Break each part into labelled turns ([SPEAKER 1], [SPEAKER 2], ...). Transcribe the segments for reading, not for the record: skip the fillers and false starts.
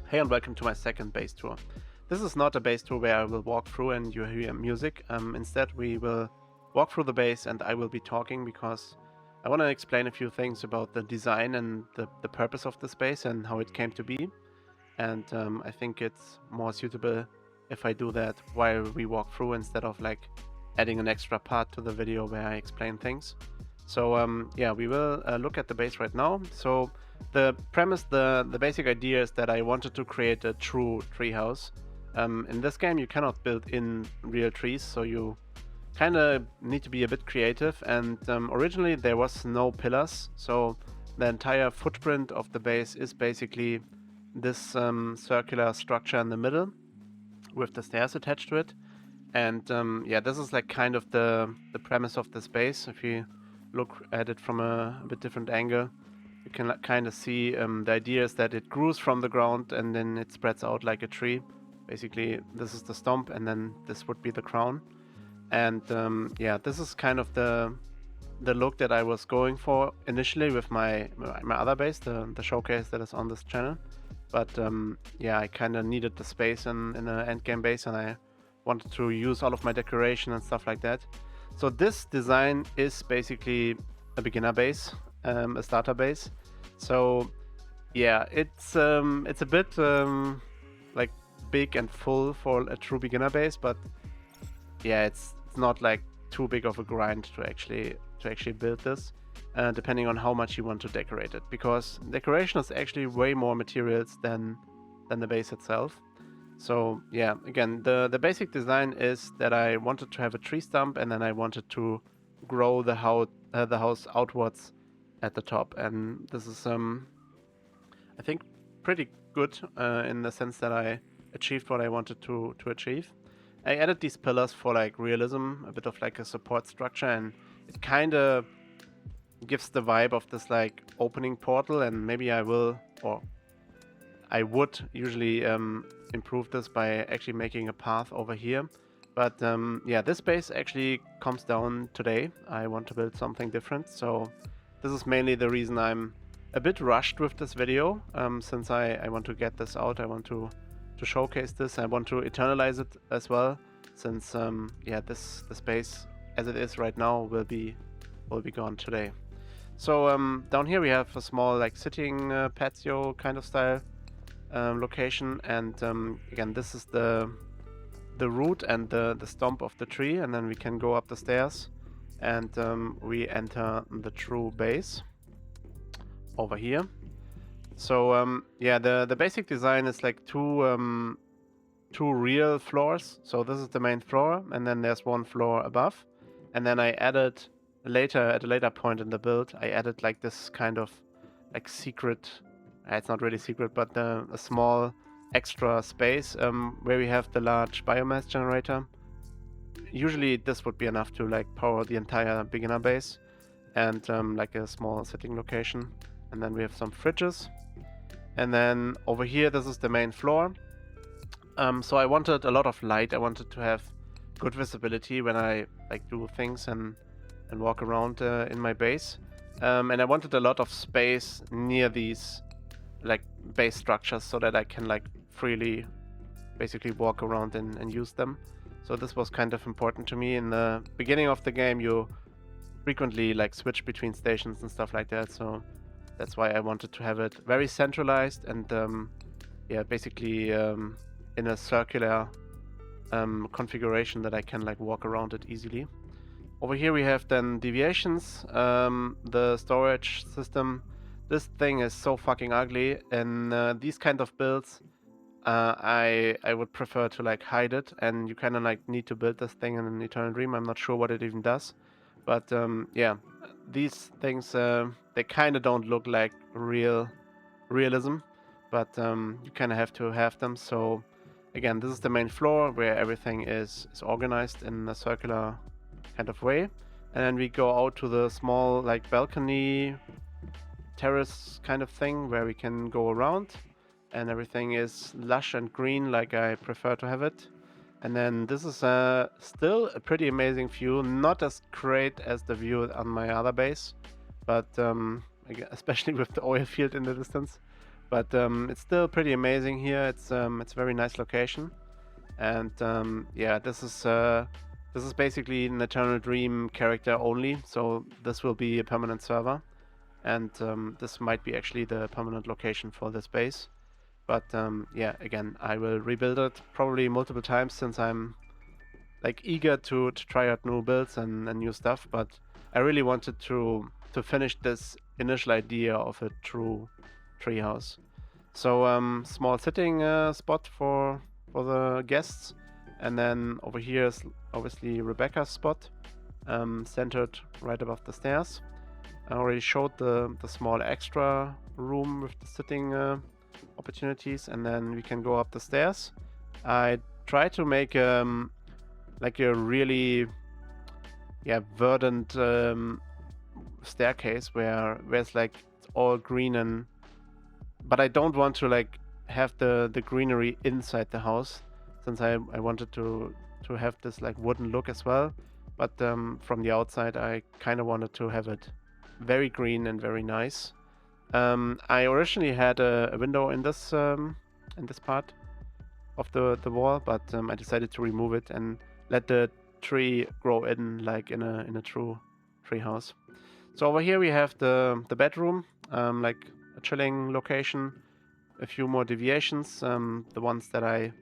[SPEAKER 1] Hey and welcome to my second base tour. This is not a base tour where I will walk through and you hear music. Instead we will walk through the base and I will be talking because I want to explain a few things about the design and the purpose of this base and how it came to be. And I think it's more suitable if I do that while we walk through instead of like adding an extra part to the video where I explain things. So yeah, we will look at the base right now. So the premise, the basic idea is that I wanted to create a true treehouse. In this game you cannot build in real trees, so you kind of need to be a bit creative, and originally there was no pillars, so the entire footprint of the base is basically this circular structure in the middle with the stairs attached to it. And yeah, this is like kind of the premise of this base. If you look at it from a bit different angle, you can kind of see the idea is that it grows from the ground and then it spreads out like a tree. Basically, this is the stump and then this would be the crown. And yeah, this is kind of the look that I was going for initially with my other base, the showcase that is on this channel. But yeah, I kind of needed the space in an endgame base, and I wanted to use all of my decoration and stuff like that. So this design is basically a beginner base, a starter base. So yeah, it's a bit like big and full for a true beginner base, but yeah, it's not like too big of a grind to actually build this, depending on how much you want to decorate it, because decoration is actually way more materials than the base itself. So yeah, again, the basic design is that I wanted to have a tree stump, and then I wanted to grow the house outwards at the top, and this is I think pretty good in the sense that I achieved what I wanted to achieve. I added these pillars for like realism, a bit of like a support structure, and it kind of gives the vibe of this like opening portal. And maybe I will, or I would usually improve this by actually making a path over here. But yeah, this base actually comes down today. I want to build something different, so this is mainly the reason I'm a bit rushed with this video, since I want to get this out. I want to showcase this. I want to eternalize it as well, since yeah, this base as it is right now will be gone today. So down here we have a small like sitting patio kind of style location, and again, this is the root and the stump of the tree, and then we can go up the stairs and we enter the true base over here. So yeah, the basic design is like two real floors. So this is the main floor, and then there's one floor above, and then I added at a later point in the build, I added like this kind of like secret, it's not really secret, but a small extra space where we have the large biomass generator. Usually this would be enough to like power the entire beginner base, and like a small sitting location. And then we have some fridges. And then over here, this is the main floor. So I wanted a lot of light. I wanted to have good visibility when I like do things and walk around in my base. And I wanted a lot of space near these like base structures so that I can like freely basically walk around and use them. So this was kind of important to me. In the beginning of the game, you frequently like switch between stations and stuff like that. So that's why I wanted to have it very centralized and yeah, basically in a circular configuration that I can like walk around it easily. Over here we have then deviations, the storage system. This thing is so fucking ugly. In these kind of builds, I would prefer to like hide it, and you kind of like need to build this thing in an Eternal Dream. I'm not sure what it even does, but yeah, these things they kind of don't look like realism, but you kind of have to have them. So again, this is the main floor where everything is organized in a circular kind of way, and then we go out to the small like balcony terrace kind of thing where we can go around, and everything is lush and green like I prefer to have it. And then this is still a pretty amazing view, not as great as the view on my other base, but especially with the oil field in the distance. but it's still pretty amazing here. It's a very nice location, and yeah, this is basically an Eternal Dream character only, so this will be a permanent server, and this might be actually the permanent location for this base. But yeah, again, I will rebuild it probably multiple times since I'm like eager to try out new builds and new stuff. But I really wanted to finish this initial idea of a true treehouse. So small sitting spot for the guests, and then over here is obviously Rebecca's spot, centered right above the stairs. I already showed the small extra room with the sitting opportunities, and then we can go up the stairs. I try to make like a really verdant staircase where it's like it's all green, and but I don't want to like have the greenery inside the house, since I wanted to have this like wooden look as well. But from the outside I kind of wanted to have it very green and very nice. I originally had a window in this part of the wall, but I decided to remove it and let the tree grow in like in a true tree house. So over here we have the bedroom, like a chilling location. A few more deviations, the ones that I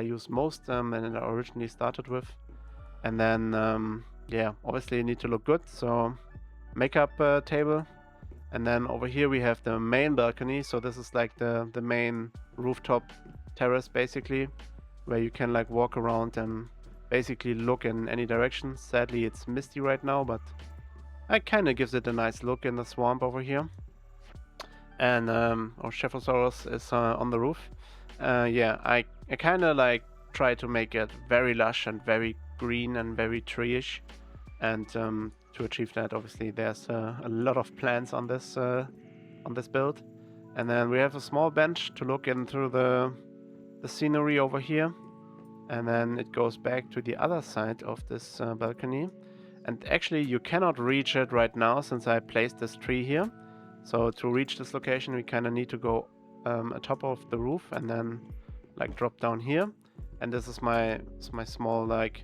[SPEAKER 1] use most and I originally started with. And then yeah, obviously you need to look good, so makeup table. And then over here we have the main balcony, so this is like the main rooftop terrace basically, where you can like walk around and basically look in any direction. Sadly it's misty right now, but it kind of gives it a nice look in the swamp over here. And our Shephosaurus is on the roof. Yeah, I kind of like try to make it very lush and very green and very tree-ish. And to achieve that, obviously, there's a lot of plants on this build. And then we have a small bench to look into the scenery over here. And then it goes back to the other side of this balcony. And actually, you cannot reach it right now since I placed this tree here. So to reach this location, we kind of need to go atop of the roof and then like drop down here. And this is my small like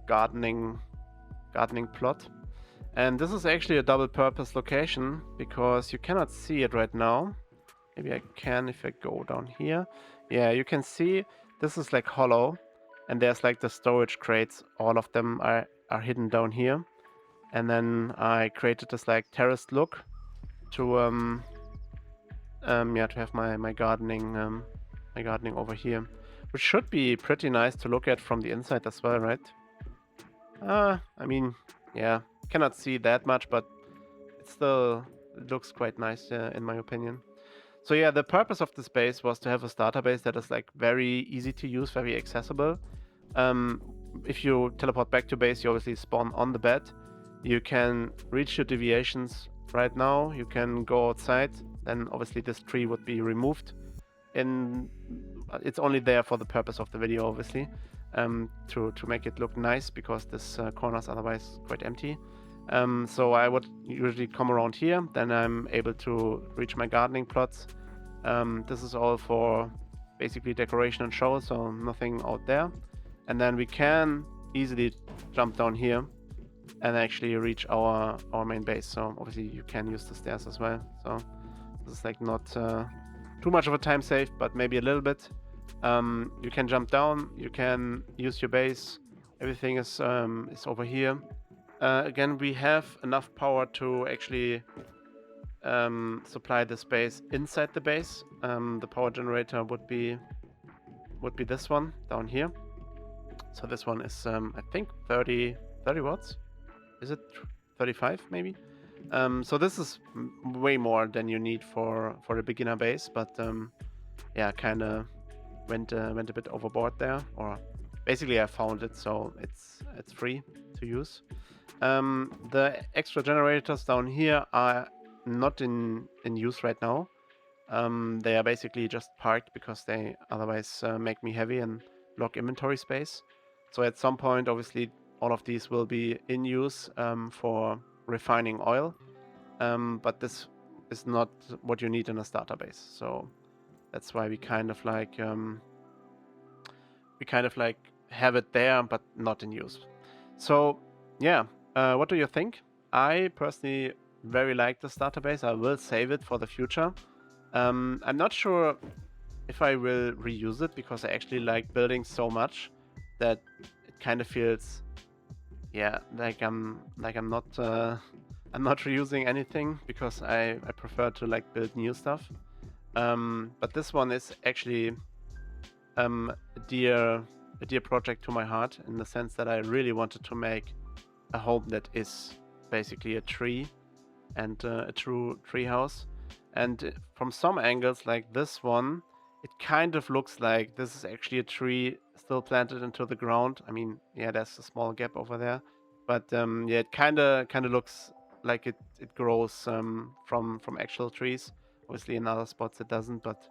[SPEAKER 1] gardening plot. And this is actually a double purpose location because you cannot see it right now. Maybe I can if I go down here. Yeah, you can see this is like hollow, and there's like the storage crates. All of them are hidden down here. And then I created this like terraced look to yeah, to have my gardening over here, which should be pretty nice to look at from the inside as well, right? I mean, yeah, cannot see that much, but it looks quite nice in my opinion. So yeah, the purpose of this base was to have a starter base that is like very easy to use, very accessible. If you teleport back to base, you obviously spawn on the bed. You can reach your deviations right now. You can go outside. Then obviously this tree would be removed. It's only there for the purpose of the video, obviously, to make it look nice, because this corner is otherwise quite empty. So I would usually come around here. Then I'm able to reach my gardening plots. This is all for basically decoration and show, so nothing out there. And then we can easily jump down here and actually reach our main base. So obviously you can use the stairs as well. So this is like not too much of a time save, but maybe a little bit. You can jump down, you can use your base. Everything is over here. Again, we have enough power to actually supply the space inside the base. The power generator would be this one down here. So this one is I think 30 watts. Is it 35 maybe? So this is way more than you need for a beginner base, but yeah, kind of went a bit overboard there, or basically I found it, so it's free to use. The extra generators down here are not in use right now. They are basically just parked because they otherwise make me heavy and block inventory space. So at some point, obviously, all of these will be in use for refining oil. But this is not what you need in a starter base. So that's why we kind of like have it there but not in use. So yeah, what do you think? I personally very like the starter base. I will save it for the future. I'm not sure if I will reuse it because I actually like building so much that it kind of feels, yeah, like I'm not I'm not reusing anything because I prefer to like build new stuff. But this one is actually a dear project to my heart, in the sense that I really wanted to make a home that is basically a tree and a true tree house. And from some angles, like this one, it kind of looks like this is actually a tree still planted into the ground. I mean, yeah, there's a small gap over there, but yeah, it kind of looks like it grows from actual trees. Obviously, in other spots it doesn't, but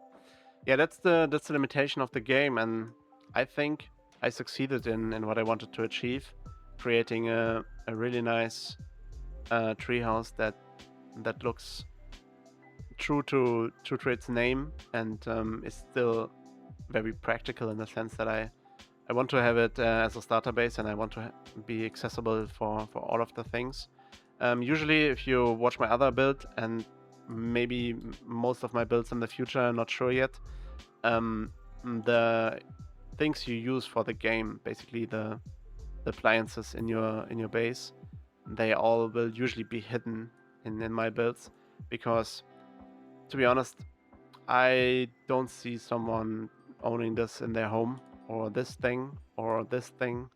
[SPEAKER 1] yeah, that's the limitation of the game, and I think I succeeded in what I wanted to achieve, creating a really nice treehouse that looks true to its name, and is still very practical, in the sense that I want to have it as a starter base, and I want to be accessible for all of the things. Usually, if you watch my other build, and maybe most of my builds in the future, I'm not sure yet, the things you use for the game, basically the appliances in your base, they all will usually be hidden in my builds, because to be honest, I don't see someone owning this in their home, or this thing, or this thing.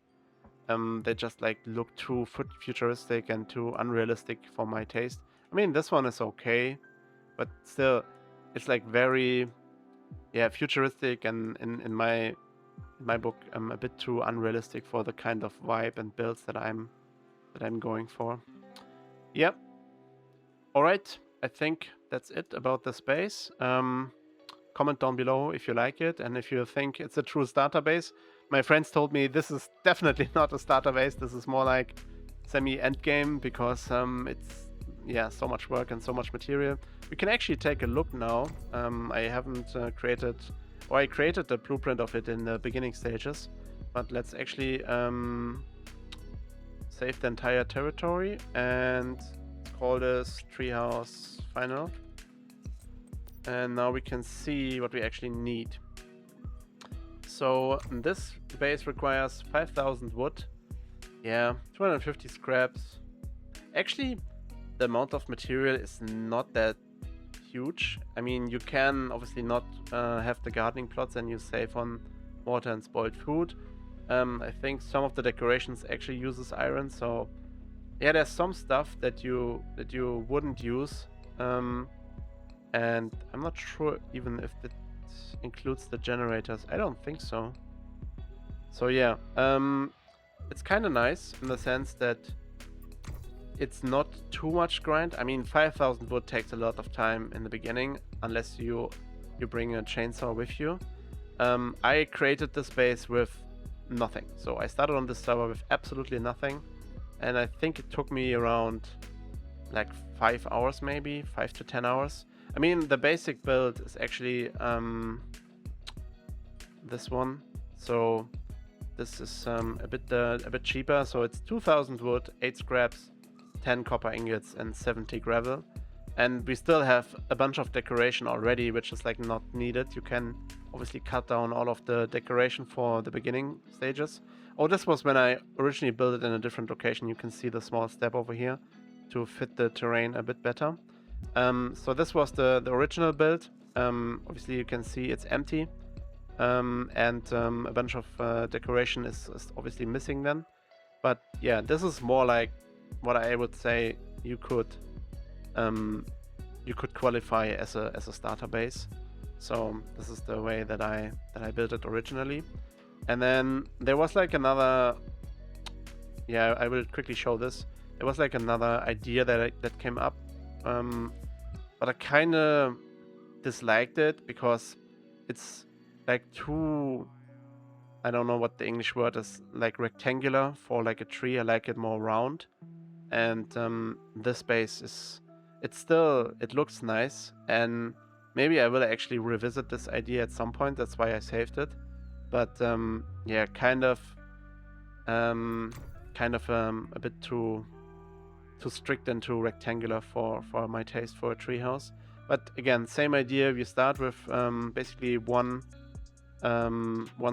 [SPEAKER 1] They just like look too futuristic and too unrealistic for my taste. I mean, this one is okay, but still, it's like very, yeah, futuristic, and in my book, a bit too unrealistic for the kind of vibe and builds that I'm going for. Yep. All right. I think that's it about the space. Comment down below if you like it, and if you think it's a true starter base. My friends told me this is definitely not a starter base. This is more like semi-end game, because it's, yeah, so much work and so much material. We can actually take a look now. I haven't created, or I created the blueprint of it in the beginning stages, but let's actually save the entire territory and call this Treehouse Final. And now we can see what we actually need. So this base requires 5,000 wood. Yeah, 250 scraps. Actually, the amount of material is not that huge. I mean, you can obviously not have the gardening plots, and you save on water and spoiled food. I think some of the decorations actually uses iron, so yeah, there's some stuff that you wouldn't use. And I'm not sure even if that includes the generators. I don't think so. So yeah, it's kind of nice in the sense that it's not too much grind. I mean, 5,000 wood takes a lot of time in the beginning, unless you bring a chainsaw with you. I created this base with nothing. So I started on this server with absolutely nothing, and I think it took me around like 5 hours, maybe 5 to 10 hours. I mean, the basic build is actually this one. So this is a bit cheaper. So it's 2,000 wood, 8 scraps, 10 copper ingots, and 70 gravel. And we still have a bunch of decoration already, which is like not needed. You can obviously cut down all of the decoration for the beginning stages. Oh, this was when I originally built it in a different location. You can see the small step over here to fit the terrain a bit better. So this was the original build. Obviously you can see it's empty, and a bunch of decoration is obviously missing then. But yeah, this is more like what I would say you could qualify as a starter base. So this is the way that I built it originally. And then there was like another, yeah, I will quickly show this. There was like another idea that came up, but I kind of disliked it because it's like too, I don't know what the English word is, like rectangular for like a tree. I like it more round, and this base is it looks nice, and maybe I will actually revisit this idea at some point. That's why I saved it. But yeah, kind of a bit too strict and too rectangular for my taste for a treehouse. But again, same idea. You start with basically one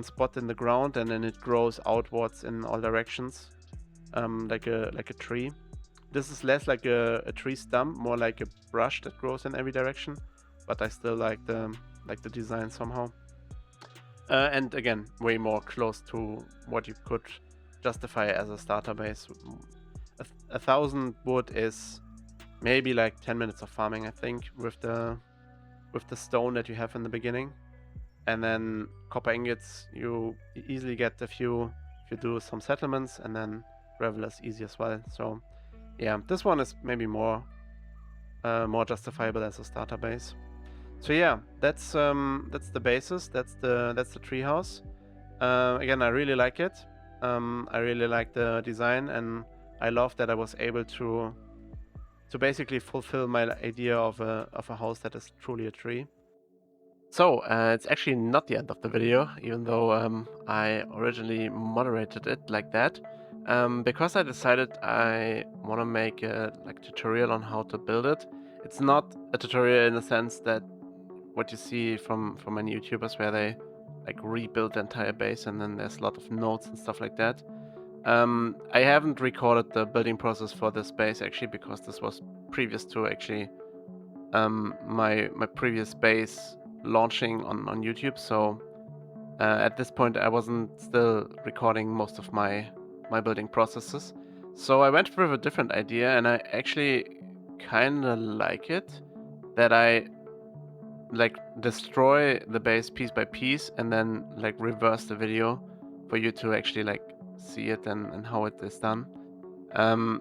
[SPEAKER 1] spot in the ground, and then it grows outwards in all directions, like a tree. This is less like a tree stump, more like a brush that grows in every direction. But I still like the design somehow. And again, way more close to what you could justify as a starter base. 1,000 wood is maybe like 10 minutes of farming, I think, with the stone that you have in the beginning. And then copper ingots, you easily get a few if you do some settlements, and then gravel is easy as well. So yeah, this one is maybe more justifiable as a starter base. So yeah, that's the basis. That's the treehouse. Again, I really like it. I really like the design, and I love that I was able to basically fulfill my idea of a house that is truly a tree. So it's actually not the end of the video, even though I originally moderated it like that, because I decided I want to make a tutorial on how to build it. It's not a tutorial in the sense that what you see from many YouTubers, where they rebuild the entire base and then there's a lot of notes and stuff like that. I haven't recorded the building process for this base actually, because this was previous to actually my previous base launching on YouTube. So at this point I wasn't still recording most of my building processes. So I went with a different idea, and I actually kind of like it, that I destroy the base piece by piece and then reverse the video for you to actually see it and how it is done.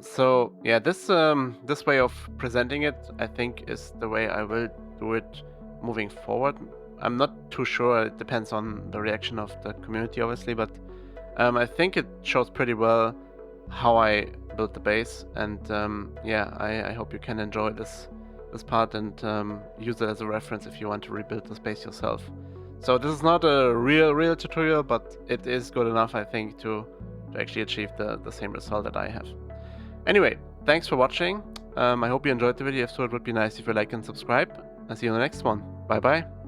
[SPEAKER 1] So yeah, this way of presenting it, I think, is the way I will do it moving forward. I'm not too sure. It depends on the reaction of the community, obviously, but I think it shows pretty well how I built the base, and yeah, I hope you can enjoy this part and use it as a reference if you want to rebuild the space yourself. So this is not a real tutorial, but it is good enough, I think, to actually achieve the same result that I have. Anyway, thanks for watching. I hope you enjoyed the video. If so, it would be nice if you like and subscribe. I'll see you in the next one. Bye bye.